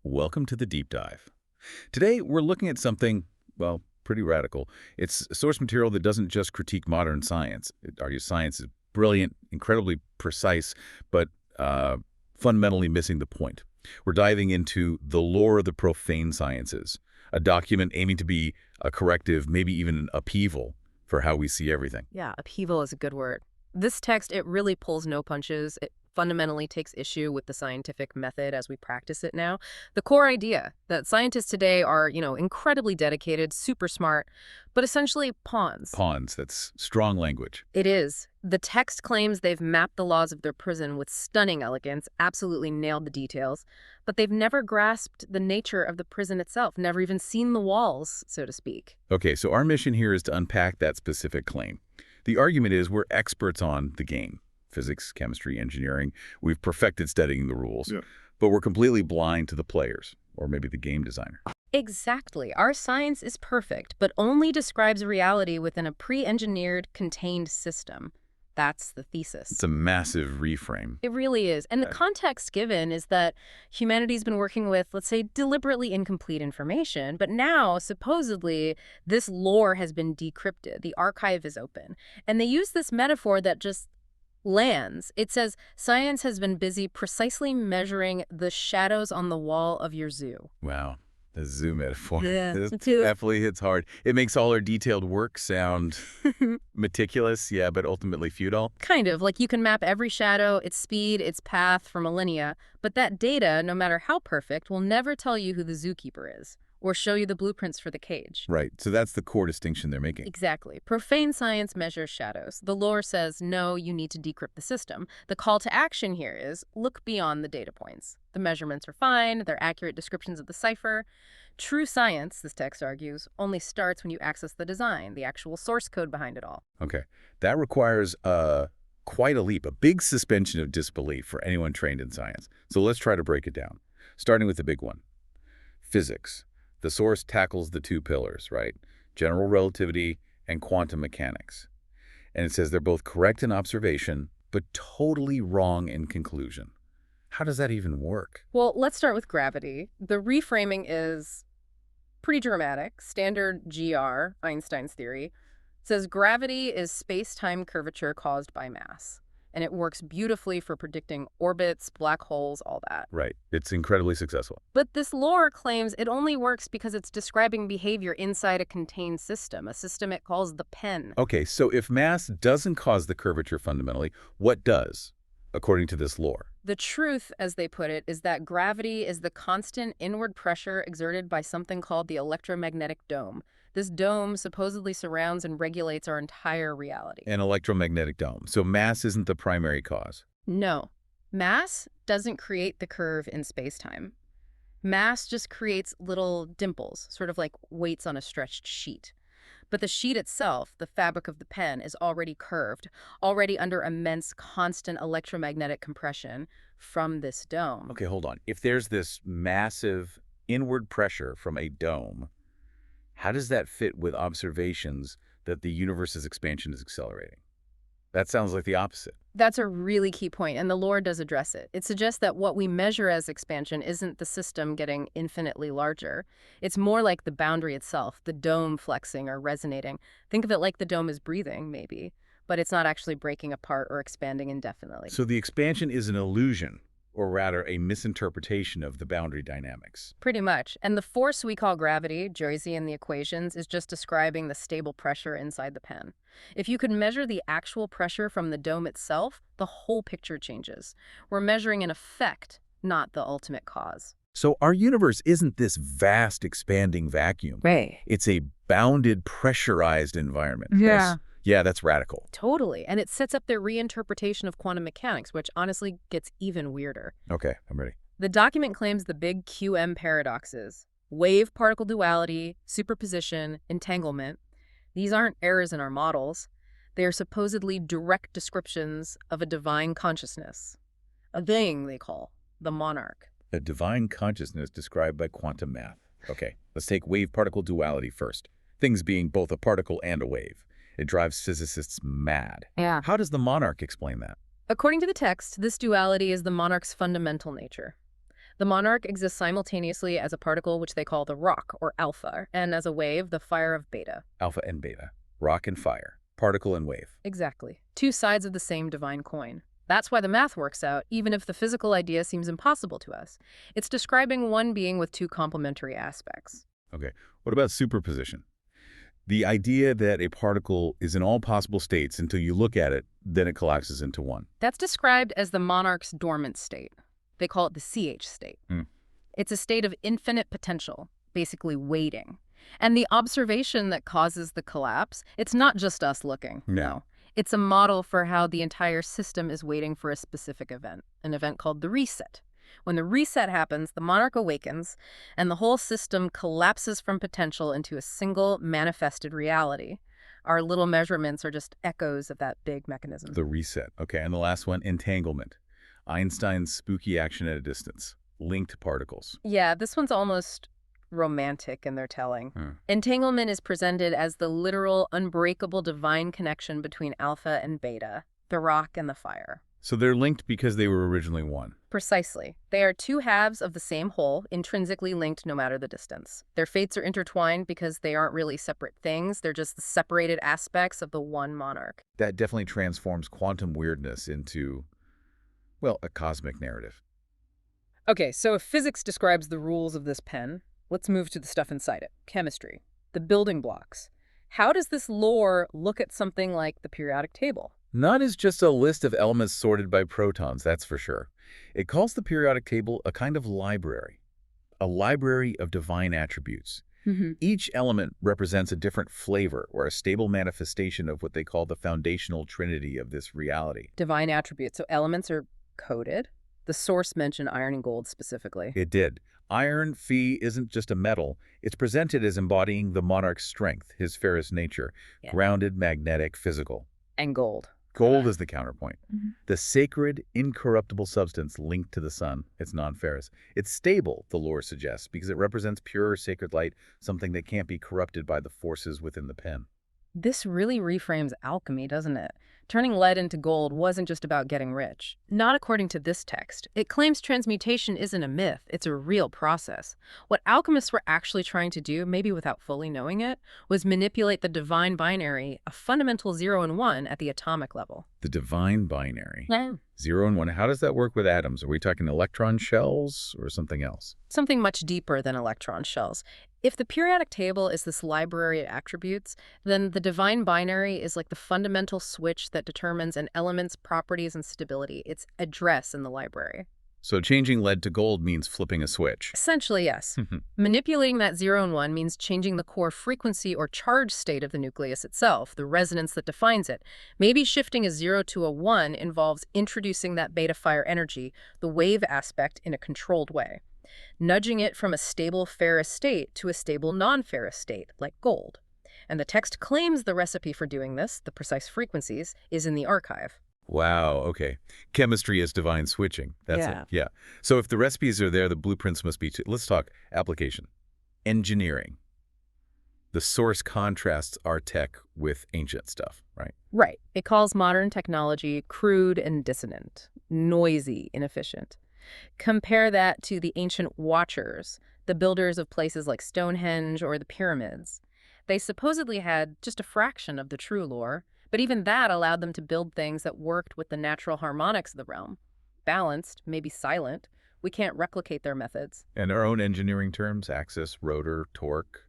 Welcome to the deep dive. Today, we're looking at something, well, pretty radical. It's source material that doesn't just critique modern science. It argues science is brilliant, incredibly precise, but fundamentally missing the point. We're diving into The Lore of the Profane Sciences, a document aiming to be a corrective, maybe even an upheaval for how we see everything. Yeah, upheaval is a good word. This text, it really pulls no punches. It fundamentally takes issue with the scientific method as we practice it now. The core idea that scientists today are, incredibly dedicated, super smart, but essentially pawns. Pawns, that's strong language. It is. The text claims they've mapped the laws of their prison with stunning elegance, absolutely nailed the details, but they've never grasped the nature of the prison itself, never even seen the walls, so to speak. Okay, so our mission here is to unpack that specific claim. The argument is we're experts on the game. Physics, chemistry, engineering. We've perfected studying the rules. Yeah. But we're completely blind to the players, or maybe the game designer. Exactly. Our science is perfect, but only describes reality within a pre-engineered, contained system. That's the thesis. It's a massive reframe. It really is. And the context given is that humanity's been working with, let's say, deliberately incomplete information, but now, supposedly, this lore has been decrypted. The archive is open. And they use this metaphor that just lands. It says, science has been busy precisely measuring the shadows on the wall of your zoo. Wow. The zoo metaphor. Yeah, this definitely hits hard. It makes all our detailed work sound meticulous, yeah, but ultimately futile. Kind of. Like you can map every shadow, its speed, its path for millennia, but that data, no matter how perfect, will never tell you who the zookeeper is or show you the blueprints for the cage. Right. So that's the core distinction they're making. Exactly. Profane science measures shadows. The lore says, no, you need to decrypt the system. The call to action here is, look beyond the data points. The measurements are fine. They're accurate descriptions of the cipher. True science, this text argues, only starts when you access the design, the actual source code behind it all. Okay. That requires quite a leap, a big suspension of disbelief for anyone trained in science. So let's try to break it down, starting with the big one. Physics. The source tackles the two pillars, right? General relativity and quantum mechanics. And it says they're both correct in observation, but totally wrong in conclusion. How does that even work? Well, let's start with gravity. The reframing is pretty dramatic. Standard GR, Einstein's theory, says gravity is space-time curvature caused by mass. And it works beautifully for predicting orbits, black holes, all that. Right. It's incredibly successful. But this lore claims it only works because it's describing behavior inside a contained system, a system it calls the pen. Okay, so if mass doesn't cause the curvature fundamentally, what does, according to this lore? The truth, as they put it, is that gravity is the constant inward pressure exerted by something called the electromagnetic dome. This dome supposedly surrounds and regulates our entire reality. An electromagnetic dome. So mass isn't the primary cause. No. Mass doesn't create the curve in space-time. Mass just creates little dimples, sort of like weights on a stretched sheet. But the sheet itself, the fabric of the pen, is already curved, already under immense constant electromagnetic compression from this dome. Okay, hold on. If there's this massive inward pressure from a dome, how does that fit with observations that the universe's expansion is accelerating? That sounds like the opposite. That's a really key point, and the lore does address it. It suggests that what we measure as expansion isn't the system getting infinitely larger. It's more like the boundary itself, the dome flexing or resonating. Think of it like the dome is breathing, maybe, but it's not actually breaking apart or expanding indefinitely. So the expansion is an illusion, or rather a misinterpretation of the boundary dynamics. Pretty much. And the force we call gravity, Joyce in the equations, is just describing the stable pressure inside the pen. If you could measure the actual pressure from the dome itself, the whole picture changes. We're measuring an effect, not the ultimate cause. So our universe isn't this vast expanding vacuum. Right. It's a bounded, pressurized environment. Yeah. That's radical. Totally. And it sets up their reinterpretation of quantum mechanics, which honestly gets even weirder. Okay, I'm ready. The document claims the big QM paradoxes: wave-particle duality, superposition, entanglement. These aren't errors in our models. They are supposedly direct descriptions of a divine consciousness, a thing they call the monarch. A divine consciousness described by quantum math. Okay, let's take wave-particle duality first. Things being both a particle and a wave. It drives physicists mad. Yeah. How does the monarch explain that? According to the text, this duality is the monarch's fundamental nature. The monarch exists simultaneously as a particle, which they call the rock, or alpha, and as a wave, the fire of beta. Alpha and beta, rock and fire, particle and wave. Exactly. Two sides of the same divine coin. That's why the math works out, even if the physical idea seems impossible to us. It's describing one being with two complementary aspects. Okay, what about superposition? The idea that a particle is in all possible states until you look at it, then it collapses into one. That's described as the monarch's dormant state. They call it the CH state. It's a state of infinite potential, basically waiting. And the observation that causes the collapse, it's not just us looking. No. It's a model for how the entire system is waiting for a specific event, an event called the reset. When the reset happens, the monarch awakens, and the whole system collapses from potential into a single manifested reality. Our little measurements are just echoes of that big mechanism. The reset. Okay, and the last one, entanglement. Einstein's spooky action at a distance. Linked particles. Yeah, this one's almost romantic in their telling. Entanglement is presented as the literal, unbreakable divine connection between alpha and beta, the rock and the fire. So they're linked because they were originally one. Precisely. They are two halves of the same whole, intrinsically linked no matter the distance. Their fates are intertwined because they aren't really separate things. They're just the separated aspects of the one monarch. That definitely transforms quantum weirdness into, well, a cosmic narrative. Okay, so if physics describes the rules of this pen, let's move to the stuff inside it. Chemistry. The building blocks. How does this lore look at something like the periodic table? Not as just a list of elements sorted by protons, that's for sure. It calls the periodic table a kind of library. A library of divine attributes. Each element represents a different flavor or a stable manifestation of what they call the foundational trinity of this reality. Divine attributes. So elements are coded. The source mentioned iron and gold specifically. It did. Iron, Phi, isn't just a metal. It's presented as embodying the monarch's strength, his ferrous nature, grounded, magnetic, physical. And gold. Gold is the counterpoint. The sacred, incorruptible substance linked to the sun. It's non-ferrous. It's stable, the lore suggests, because it represents pure, sacred light, something that can't be corrupted by the forces within the pen. This really reframes alchemy, doesn't it? Turning lead into gold wasn't just about getting rich. Not according to this text. It claims transmutation isn't a myth, it's a real process. What alchemists were actually trying to do, maybe without fully knowing it, was manipulate the divine binary, a fundamental 0 and 1 at the atomic level. The divine binary. Yeah. 0 and 1. How does that work with atoms? Are we talking electron shells or something else? Something much deeper than electron shells. If the periodic table is this library of attributes, then the divine binary is like the fundamental switch that determines an element's properties and stability, its address in the library. So changing lead to gold means flipping a switch. Essentially, yes. Manipulating that 0 and 1 means changing the core frequency or charge state of the nucleus itself, the resonance that defines it. Maybe shifting a 0 to a 1 involves introducing that beta fire energy, the wave aspect, in a controlled way. Nudging it from a stable ferrous state to a stable non-ferrous state, like gold. And the text claims the recipe for doing this, the precise frequencies, is in the archive. Wow, okay. Chemistry is divine switching. That's it. Yeah. So if the recipes are there, the blueprints must be too. Let's talk application. Engineering. The source contrasts our tech with ancient stuff, right? Right. It calls modern technology crude and dissonant, noisy, inefficient. Compare that to the ancient watchers, the builders of places like Stonehenge or the pyramids. They supposedly had just a fraction of the true lore, but even that allowed them to build things that worked with the natural harmonics of the realm. Balanced, maybe silent. We can't replicate their methods. And our own engineering terms, axis, rotor, torque.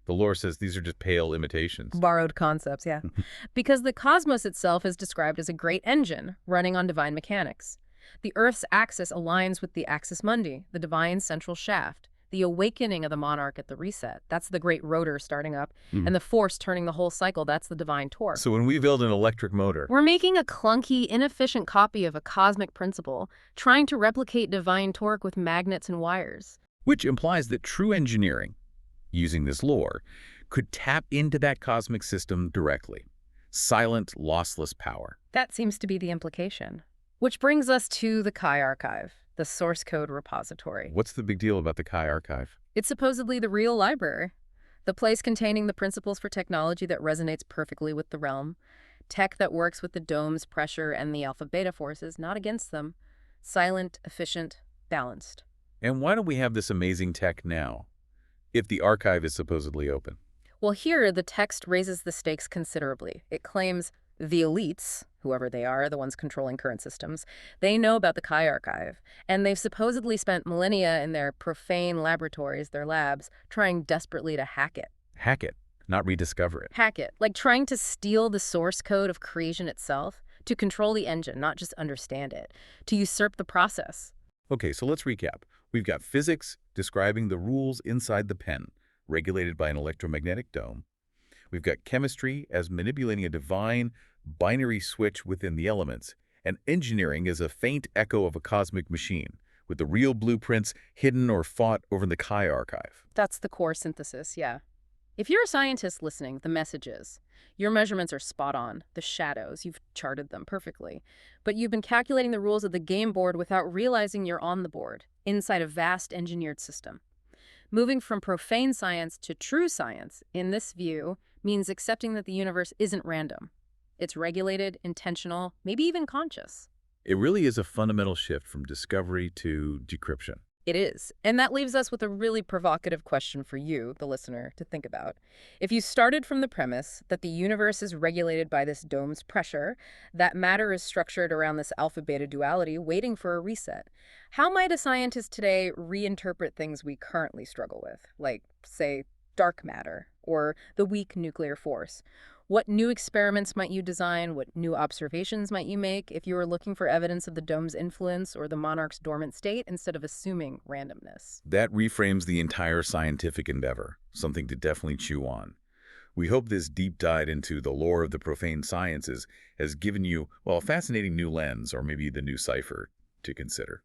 The lore says these are just pale imitations. Borrowed concepts, yeah. Because the cosmos itself is described as a great engine running on divine mechanics. The Earth's axis aligns with the axis mundi, the divine central shaft. The awakening of the monarch at the reset, that's the great rotor starting up, and the force turning the whole cycle, that's the divine torque. So when we build an electric motor, we're making a clunky, inefficient copy of a cosmic principle, trying to replicate divine torque with magnets and wires. Which implies that true engineering, using this lore, could tap into that cosmic system directly. Silent, lossless power. That seems to be the implication. Which brings us to the Chi archive, the source code repository. What's the big deal about the Chi archive? It's supposedly the real library, the place containing the principles for technology that resonates perfectly with the realm, tech that works with the dome's pressure and the alpha-beta forces, not against them, silent, efficient, balanced. And why don't we have this amazing tech now, if the archive is supposedly open? Well, here, the text raises the stakes considerably. It claims the elites, whoever they are, the ones controlling current systems, they know about the Chi archive, and they've supposedly spent millennia in their profane laboratories, their labs, trying desperately to hack it. Hack it, not rediscover it. Hack it, like trying to steal the source code of creation itself, to control the engine, not just understand it, to usurp the process. Okay, so let's recap. We've got physics describing the rules inside the pen, regulated by an electromagnetic dome. We've got chemistry as manipulating a divine binary switch within the elements, and engineering as a faint echo of a cosmic machine, with the real blueprints hidden or fought over in the Chi archive. That's the core synthesis, yeah. If you're a scientist listening, the message is, your measurements are spot on, the shadows, you've charted them perfectly. But you've been calculating the rules of the game board without realizing you're on the board, inside a vast engineered system. Moving from profane science to true science, in this view, means accepting that the universe isn't random. It's regulated, intentional, maybe even conscious. It really is a fundamental shift from discovery to decryption. It is. And that leaves us with a really provocative question for you, the listener, to think about. If you started from the premise that the universe is regulated by this dome's pressure, that matter is structured around this alpha-beta duality waiting for a reset, how might a scientist today reinterpret things we currently struggle with, like, say, dark matter or the weak nuclear force? What new experiments might you design? What new observations might you make if you were looking for evidence of the dome's influence or the monarch's dormant state instead of assuming randomness? That reframes the entire scientific endeavor, something to definitely chew on. We hope this deep dive into the lore of the profane sciences has given you, well, a fascinating new lens or maybe the new cipher to consider.